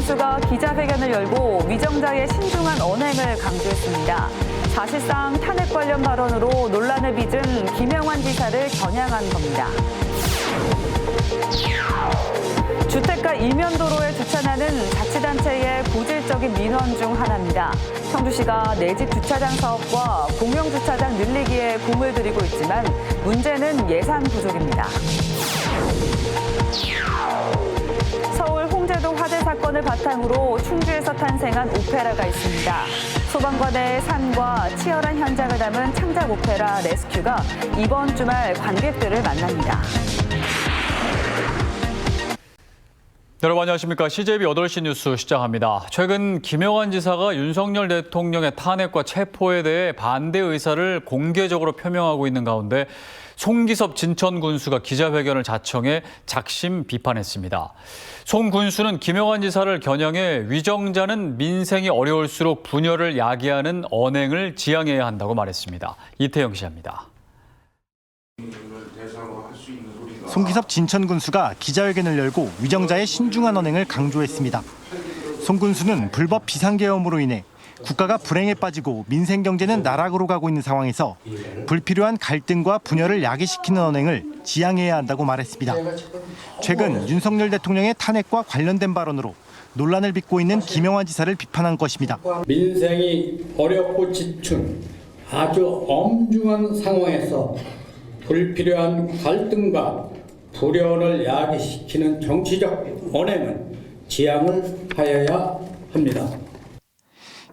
군수가 기자회견을 열고 위정자의 신중한 언행을 강조했습니다. 사실상 탄핵 관련 발언으로 논란을 빚은 김영환 지사를 겨냥한 겁니다. 주택가 이면도로에 주차하는 자치단체의 고질적인 민원 중 하나입니다. 청주시가 내 집 주차장 사업과 공영주차장 늘리기에 공을 들이고 있지만 문제는 예산 부족입니다. 서울 홍제동 화재 사건을 바탕으로 충주에서 탄생한 오페라가 있습니다. 소방관의 삶과 치열한 현장을 담은 창작 오페라 레스큐가 이번 주말 관객들을 만납니다. 여러분 안녕하십니까. CJB 8시 뉴스 시작합니다. 최근 김영환 지사가 윤석열 대통령의 탄핵과 체포에 대해 반대 의사를 공개적으로 표명하고 있는 가운데 송기섭 진천 군수가 기자회견을 자청해 작심 비판했습니다. 송 군수는 김영환 지사를 겨냥해 위정자는 민생이 어려울수록 분열을 야기하는 언행을 지양해야 한다고 말했습니다. 이태영 기자입니다. 송기섭 진천 군수가 기자회견을 열고 위정자의 신중한 언행을 강조했습니다. 송 군수는 불법 비상계엄으로 인해 국가가 불행에 빠지고 민생 경제는 나락으로 가고 있는 상황에서 불필요한 갈등과 분열을 야기시키는 언행을 지양해야 한다고 말했습니다. 최근 윤석열 대통령의 탄핵과 관련된 발언으로 논란을 빚고 있는 김영환 지사를 비판한 것입니다. 민생이 어렵고 지춘 아주 엄중한 상황에서 불필요한 갈등과 불연을 야기시키는 정치적 언행은 지양을 하여야 합니다.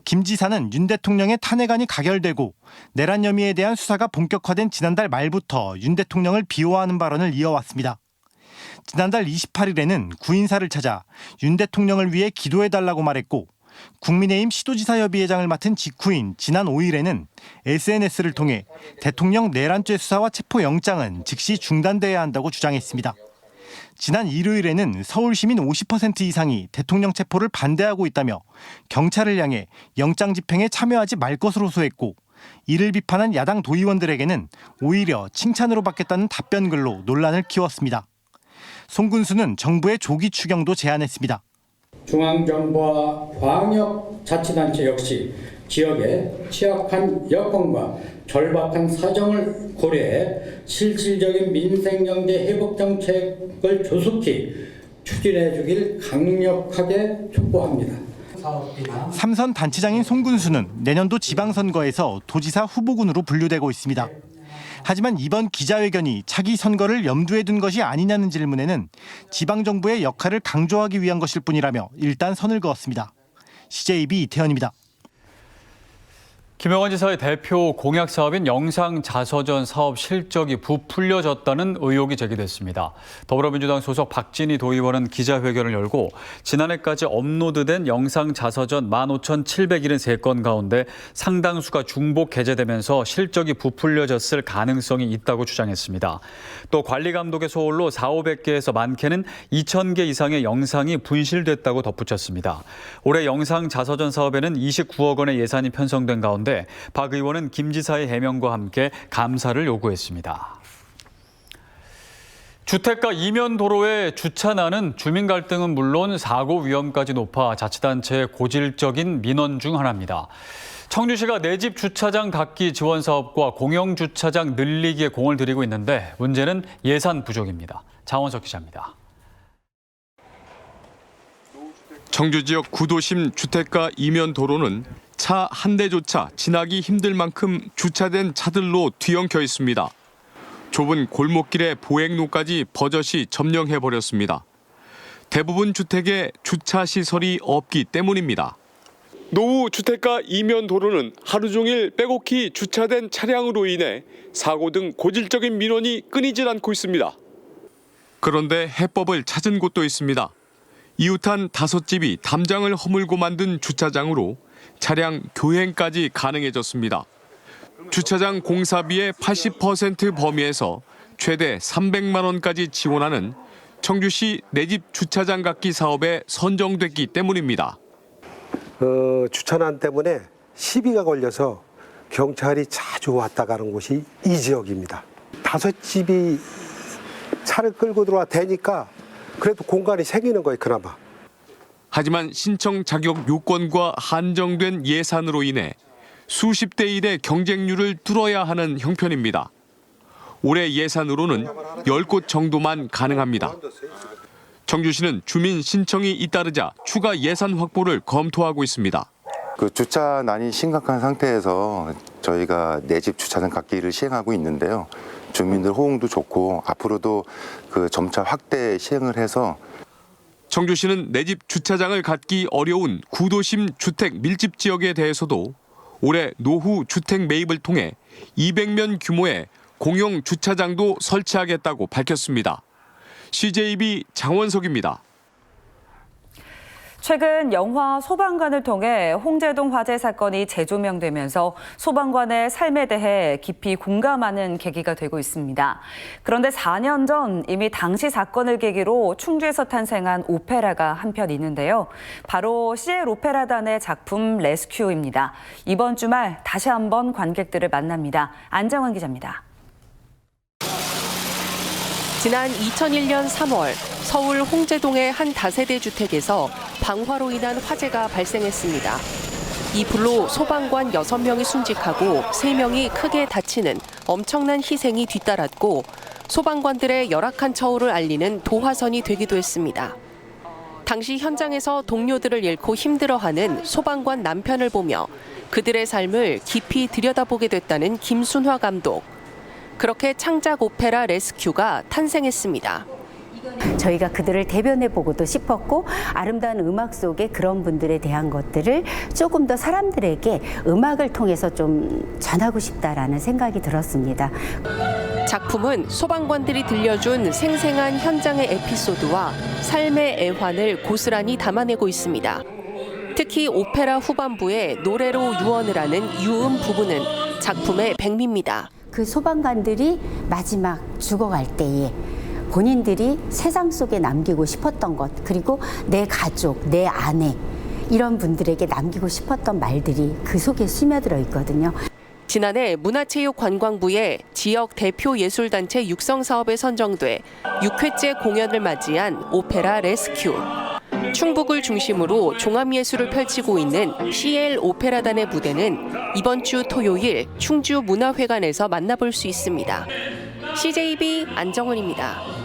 김 지사는 윤 대통령의 탄핵안이 가결되고 내란 혐의에 대한 수사가 본격화된 지난달 말부터 윤 대통령을 비호하는 발언을 이어왔습니다. 지난달 28일에는 구인사를 찾아 윤 대통령을 위해 기도해달라고 말했고 국민의힘 시도지사협의회장을 맡은 직후인 지난 5일에는 SNS를 통해 대통령 내란죄 수사와 체포영장은 즉시 중단돼야 한다고 주장했습니다. 지난 일요일에는 서울 시민 50% 이상이 대통령 체포를 반대하고 있다며 경찰을 향해 영장 집행에 참여하지 말 것으로 호소했고 이를 비판한 야당 도의원들에게는 오히려 칭찬으로 받겠다는 답변글로 논란을 키웠습니다. 송 군수는 정부의 조기 추경도 제안했습니다. 중앙정부와 광역자치단체 역시 지역의 취약한 여건과 절박한 사정을 고려해 실질적인 민생경제 회복 정책을 조속히 추진해 주길 강력하게 촉구합니다. 삼선 단체장인 송 군수는 내년도 지방선거에서 도지사 후보군으로 분류되고 있습니다. 하지만 이번 기자회견이 차기 선거를 염두에 둔 것이 아니냐는 질문에는 지방정부의 역할을 강조하기 위한 것일 뿐이라며 일단 선을 그었습니다. CJB 이태현입니다. 김영환 지사의 대표 공약 사업인 영상자서전 사업 실적이 부풀려졌다는 의혹이 제기됐습니다. 더불어민주당 소속 박진희 도의원은 기자회견을 열고 지난해까지 업로드된 영상자서전 15,773건 가운데 상당수가 중복 게재되면서 실적이 부풀려졌을 가능성이 있다고 주장했습니다. 또 관리감독의 소홀로 4,500개에서 많게는 2,000개 이상의 영상이 분실됐다고 덧붙였습니다. 올해 영상자서전 사업에는 29억 원의 예산이 편성된 가운데 박 의원은 김 지사의 해명과 함께 감사를 요구했습니다. 주택가 이면 도로에 주차나는 주민 갈등은 물론 사고 위험까지 높아 자치단체의 고질적인 민원 중 하나입니다. 청주시가 내 집 주차장 갖기 지원 사업과 공영주차장 늘리기에 공을 들이고 있는데 문제는 예산 부족입니다. 장원석 기자입니다. 청주 지역 구도심 주택가 이면 도로는 차 한 대조차 지나기 힘들 만큼 주차된 차들로 뒤엉켜 있습니다. 좁은 골목길에 보행로까지 버젓이 점령해버렸습니다. 대부분 주택에 주차 시설이 없기 때문입니다. 노후 주택가 이면 도로는 하루 종일 빼곡히 주차된 차량으로 인해 사고 등 고질적인 민원이 끊이질 않고 있습니다. 그런데 해법을 찾은 곳도 있습니다. 이웃한 5집이 담장을 허물고 만든 주차장으로 차량 교행까지 가능해졌습니다. 주차장 공사비의 80% 범위에서 최대 300만 원까지 지원하는 청주시 내 집 주차장 갖기 사업에 선정됐기 때문입니다. 주차난 때문에 시비가 걸려서 경찰이 자주 왔다 가는 곳이 이 지역입니다. 5집이 차를 끌고 들어와 대니까 그래도 공간이 생기는 거예요, 그나마. 하지만 신청 자격 요건과 한정된 예산으로 인해 수십 대 1의 경쟁률을 뚫어야 하는 형편입니다. 올해 예산으로는 10곳 정도만 가능합니다. 청주시는 주민 신청이 잇따르자 추가 예산 확보를 검토하고 있습니다. 그 주차난이 심각한 상태에서 저희가 내 집 주차장 갖기를 시행하고 있는데요. 주민들 호응도 좋고 앞으로도 그 점차 확대 시행을 해서 청주시는 내 집 주차장을 갖기 어려운 구도심 주택 밀집 지역에 대해서도 올해 노후 주택 매입을 통해 200면 규모의 공용 주차장도 설치하겠다고 밝혔습니다. CJB 장원석입니다. 최근 영화 소방관을 통해 홍제동 화재 사건이 재조명되면서 소방관의 삶에 대해 깊이 공감하는 계기가 되고 있습니다. 그런데 4년 전 이미 당시 사건을 계기로 충주에서 탄생한 오페라가 한편 있는데요. 바로 CL 오페라단의 작품 레스큐입니다. 이번 주말 다시 한번 관객들을 만납니다. 안정환 기자입니다. 지난 2001년 3월 서울 홍제동의 한 다세대 주택에서 방화로 인한 화재가 발생했습니다. 이 불로 소방관 6명이 순직하고 3명이 크게 다치는 엄청난 희생이 뒤따랐고 소방관들의 열악한 처우를 알리는 도화선이 되기도 했습니다. 당시 현장에서 동료들을 잃고 힘들어하는 소방관 남편을 보며 그들의 삶을 깊이 들여다보게 됐다는 김순화 감독. 그렇게 창작 오페라 레스큐가 탄생했습니다. 저희가 그들을 대변해보고도 싶었고 아름다운 음악 속에 그런 분들에 대한 것들을 조금 더 사람들에게 음악을 통해서 좀 전하고 싶다라는 생각이 들었습니다. 작품은 소방관들이 들려준 생생한 현장의 에피소드와 삶의 애환을 고스란히 담아내고 있습니다. 특히 오페라 후반부에 노래로 유언을 하는 유음 부분은 작품의 백미입니다. 그 소방관들이 마지막 죽어갈 때에 본인들이 세상 속에 남기고 싶었던 것, 그리고 내 가족, 내 아내 이런 분들에게 남기고 싶었던 말들이 그 속에 스며들어 있거든요. 지난해 문화체육관광부의 지역 대표 예술단체 육성 사업에 선정돼 6회째 공연을 맞이한 오페라 레스큐. 충북을 중심으로 종합예술을 펼치고 있는 CL 오페라단의 무대는 이번 주 토요일 충주 문화회관에서 만나볼 수 있습니다. CJB 안정은입니다.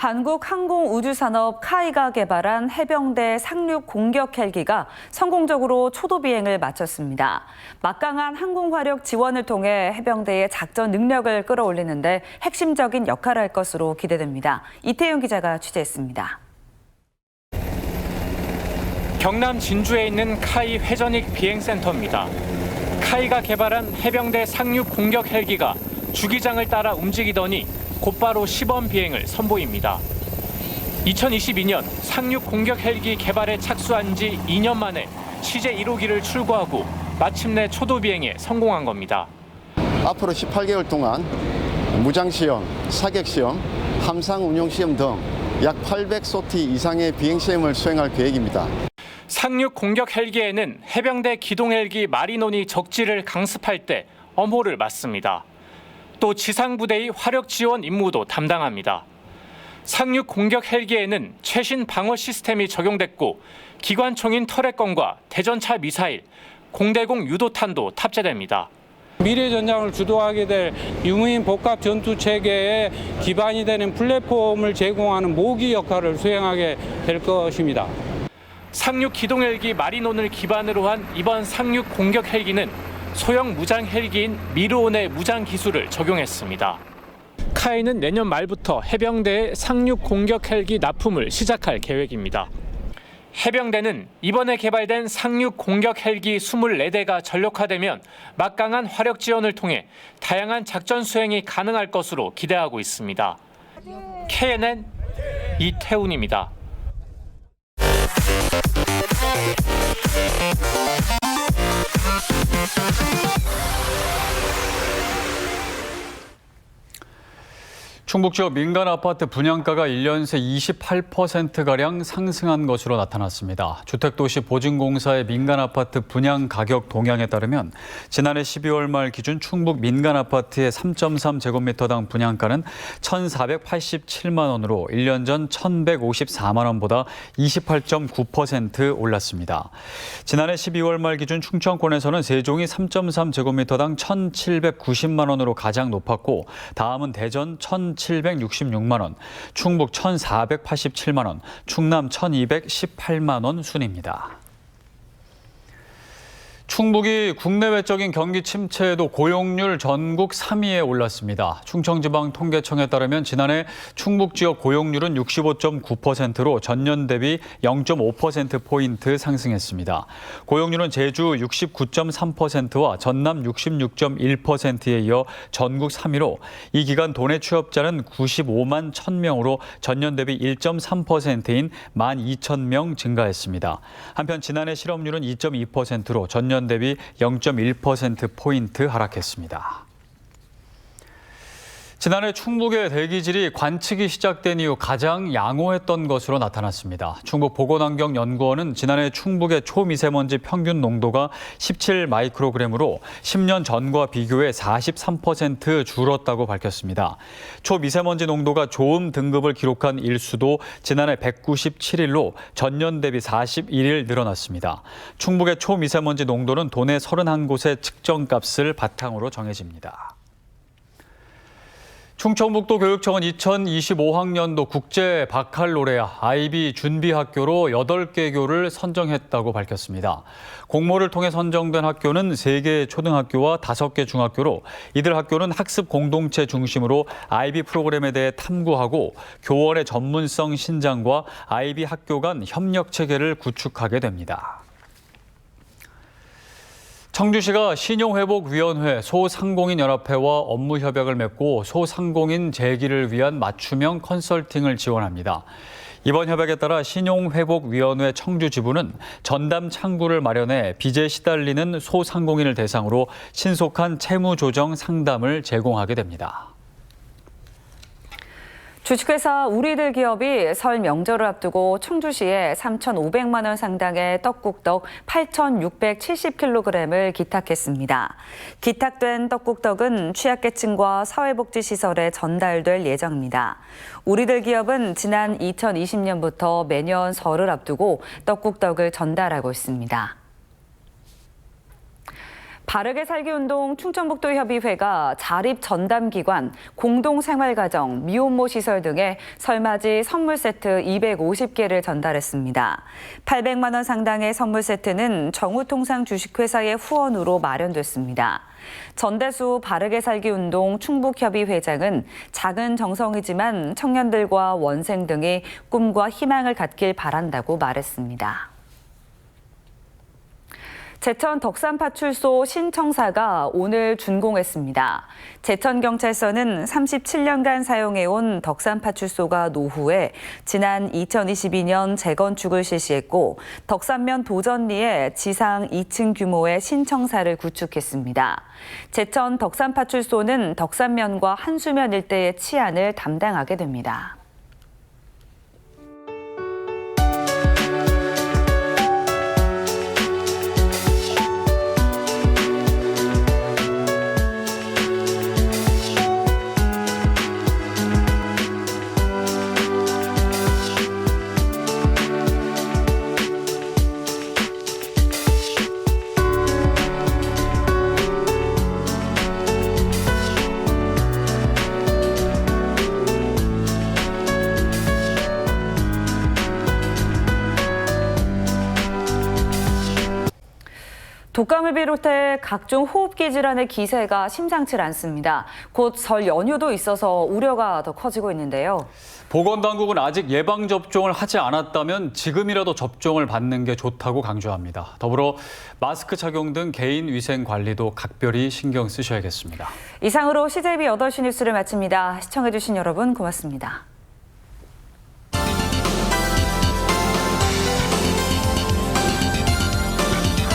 한국항공우주산업 카이가 개발한 해병대 상륙 공격 헬기가 성공적으로 초도 비행을 마쳤습니다. 막강한 항공화력 지원을 통해 해병대의 작전 능력을 끌어올리는데 핵심적인 역할을 할 것으로 기대됩니다. 이태윤 기자가 취재했습니다. 경남 진주에 있는 카이 회전익 비행센터입니다. 카이가 개발한 해병대 상륙 공격 헬기가 주기장을 따라 움직이더니 곧바로 시범 비행을 선보입니다. 2022년 상륙 공격 헬기 개발에 착수한 지 2년 만에 시제 1호기를 출고하고 마침내 초도 비행에 성공한 겁니다. 앞으로 18개월 동안 무장시험, 사격시험, 함상 운용시험 등 약 800소티 이상의 비행시험을 수행할 계획입니다. 상륙 공격 헬기에는 해병대 기동 헬기 마리논이 적지를 강습할 때 엄호를 맡습니다. 또 지상부대의 화력 지원 임무도 담당합니다. 상륙 공격 헬기에는 최신 방어 시스템이 적용됐고 기관총인 터렛건과 대전차 미사일, 공대공 유도탄도 탑재됩니다. 미래 전장을 주도하게 될 유무인 복합 전투 체계의 기반이 되는 플랫폼을 제공하는 모기 역할을 수행하게 될 것입니다. 상륙 기동 헬기 마리논을 기반으로 한 이번 상륙 공격 헬기는 소형 무장 헬기인 미르온의 무장 기술을 적용했습니다. 카이는 내년 말부터 해병대의 상륙 공격 헬기 납품을 시작할 계획입니다. 해병대는 이번에 개발된 상륙 공격 헬기 24대가 전력화되면 막강한 화력 지원을 통해 다양한 작전 수행이 가능할 것으로 기대하고 있습니다. KNN 이태훈입니다. 충북 지역 민간 아파트 분양가가 1년 새 28%가량 상승한 것으로 나타났습니다. 주택도시 보증공사의 민간 아파트 분양 가격 동향에 따르면 지난해 12월 말 기준 충북 민간 아파트의 3.3제곱미터당 분양가는 1,487만 원으로 1년 전 1,154만 원보다 28.9% 올랐습니다. 지난해 12월 말 기준 충청권에서는 세종이 3.3제곱미터당 1,790만 원으로 가장 높았고 다음은 대전 1,766만 원, 충북 1,487만 원, 충남 1,218만 원 순입니다. 충북이 국내외적인 경기 침체에도 고용률 전국 3위에 올랐습니다. 충청지방통계청에 따르면 지난해 충북 지역 고용률은 65.9%로 전년 대비 0.5%포인트 상승했습니다. 고용률은 제주 69.3%와 전남 66.1%에 이어 전국 3위로 이 기간 도내 취업자는 95만 1,000명으로 전년 대비 1.3%인 12,000명 증가했습니다. 한편 지난해 실업률은 2.2%로 전년 대비 0.1%포인트 하락했습니다. 지난해 충북의 대기질이 관측이 시작된 이후 가장 양호했던 것으로 나타났습니다. 충북보건환경연구원은 지난해 충북의 초미세먼지 평균 농도가 17 마이크로그램으로 10년 전과 비교해 43% 줄었다고 밝혔습니다. 초미세먼지 농도가 좋음 등급을 기록한 일수도 지난해 197일로 전년 대비 41일 늘어났습니다. 충북의 초미세먼지 농도는 도내 31곳의 측정값을 바탕으로 정해집니다. 충청북도 교육청은 2025학년도 국제 바칼로레아 IB 준비학교로 8개 교를 선정했다고 밝혔습니다. 공모를 통해 선정된 학교는 3개 초등학교와 5개 중학교로 이들 학교는 학습 공동체 중심으로 IB 프로그램에 대해 탐구하고 교원의 전문성 신장과 IB 학교 간 협력 체계를 구축하게 됩니다. 청주시가 신용회복위원회 소상공인연합회와 업무 협약을 맺고 소상공인 재기를 위한 맞춤형 컨설팅을 지원합니다. 이번 협약에 따라 신용회복위원회 청주지부는 전담 창구를 마련해 빚에 시달리는 소상공인을 대상으로 신속한 채무조정 상담을 제공하게 됩니다. 주식회사 우리들 기업이 설 명절을 앞두고 청주시에 3,500만 원 상당의 떡국떡 8,670kg을 기탁했습니다. 기탁된 떡국떡은 취약계층과 사회복지시설에 전달될 예정입니다. 우리들 기업은 지난 2020년부터 매년 설을 앞두고 떡국떡을 전달하고 있습니다. 바르게 살기 운동 충청북도 협의회가 자립전담기관, 공동생활가정, 미혼모 시설 등의 설맞이 선물 세트 250개를 전달했습니다. 800만 원 상당의 선물 세트는 정우통상 주식회사의 후원으로 마련됐습니다. 전대수 바르게 살기 운동 충북협의회장은 작은 정성이지만 청년들과 원생 등이 꿈과 희망을 갖길 바란다고 말했습니다. 제천 덕산파출소 신청사가 오늘 준공했습니다. 제천경찰서는 37년간 사용해온 덕산파출소가 노후해 지난 2022년 재건축을 실시했고 덕산면 도전리에 지상 2층 규모의 신청사를 구축했습니다. 제천 덕산파출소는 덕산면과 한수면 일대의 치안을 담당하게 됩니다. 독감을 비롯해 각종 호흡기 질환의 기세가 심상치 않습니다. 곧 설 연휴도 있어서 우려가 더 커지고 있는데요. 보건당국은 아직 예방접종을 하지 않았다면 지금이라도 접종을 받는 게 좋다고 강조합니다. 더불어 마스크 착용 등 개인 위생 관리도 각별히 신경 쓰셔야겠습니다. 이상으로 CJB 8시 뉴스를 마칩니다. 시청해주신 여러분 고맙습니다.